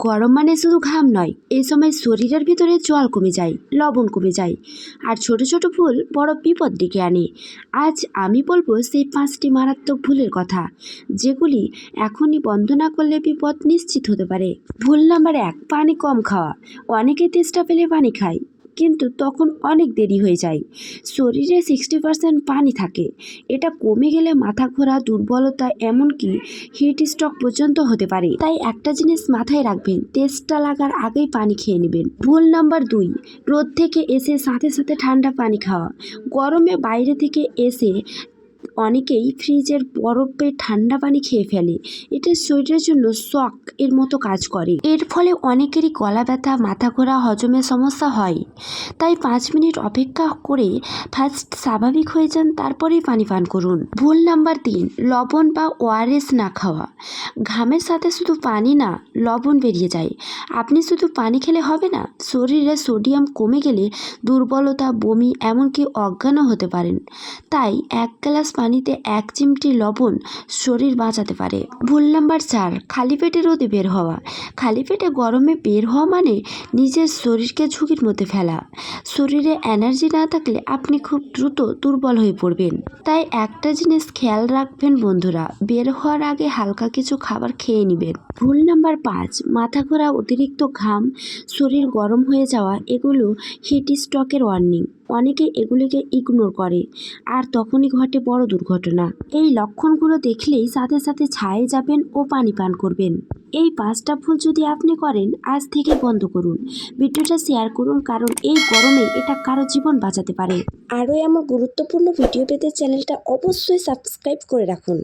গরম মানে শুধু ঘাম নয়, এই সময় শরীরের ভিতরে জল কমে যায়, লবণ কমে যায়, আর ছোট ছোট ভুল বড় বিপদ ডেকে আনে। আজ আমি বলবো সেই 5টি মারাত্মক ভুলের কথা, যেগুলি এখনই বন্ধ না করলে বিপদ নিশ্চিত হতে পারে। ভুল নাম্বার 1, পানি কম খাওয়া। অনেকে তেষ্টা পেলে পানি খায়, কিন্তু তখন অনেক দেরি হয়ে যায়। শরীরে 60% পানি থাকে, এটা কমে গেলে মাথা ঘোরা, দুর্বলতা, এমনকি হিট স্ট্রোক পর্যন্ত হতে পারে। তাই একটা জিনিস মাথায় রাখবেন, তেষ্টা লাগার আগেই পানি খেয়ে নেবেন। ভুল নাম্বার 2, রোদ থেকে এসে সাথে সাথে ঠান্ডা পানি খাওয়া। গরমে বাইরে থেকে এসে অনেকেই ফ্রিজের বরফে ঠান্ডা পানি খেয়ে ফেলে। এটা শরীরের জন্য শক এর মতো কাজ করে। এর ফলে অনেকেরই গলা ব্যথা, মাথা ঘোরা, হজমের সমস্যা হয়। তাই 5 মিনিট অপেক্ষা করে ফার্স্ট স্বাভাবিক হয়ে যান, তারপরেই পানি পান করুন। ভুল নাম্বার 3, লবণ বা ওআরএস না খাওয়া। ঘামের সাথে শুধু পানি না, লবণ বেরিয়ে যায়। আপনি শুধু পানি খেলে হবে না, শরীরে সোডিয়াম কমে গেলে দুর্বলতা, বমি, এমনকি অজ্ঞানও হতে পারেন। তাই 1 গ্লাস পানিতে 1 চিমটি লবণ শরীর বাঁচাতে পারে। ভুল নাম্বার 4, খালি পেটে রোদে বের হওয়া। খালি পেটে গরমে বের হওয়া মানে নিজের শরীরকে ঝুঁকির মধ্যে ফেলা। শরীরে এনার্জি না থাকলে আপনি খুব দ্রুত দুর্বল হয়ে পড়বেন। তাই একটা জিনিস খেয়াল রাখবেন বন্ধুরা, বের হওয়ার আগে হালকা কিছু খাবার খেয়ে নেবেন। ভুল নাম্বার 5, মাথা ঘোরা, অতিরিক্ত ঘাম, শরীর গরম হয়ে যাওয়া। এগুলো হিট স্ট্রোকের ওয়ার্নিং। অনেকে এগুলিকে ইগনোর করে, আর তখনই ঘটে বড় দুর্ঘটনা। এই লক্ষণগুলো দেখলেই সাথে সাথে ছায়ে যাবেন ও পানি পান করবেন। এই 5টা ভুল যদি আপনি করেন, আজ থেকে বন্ধ করুন। ভিডিওটা শেয়ার করুন, কারণ এই গরমে এটা কারো জীবন বাঁচাতে পারে। আরও এমন গুরুত্বপূর্ণ ভিডিও পেতে চ্যানেলটা অবশ্যই সাবস্ক্রাইব করে রাখুন।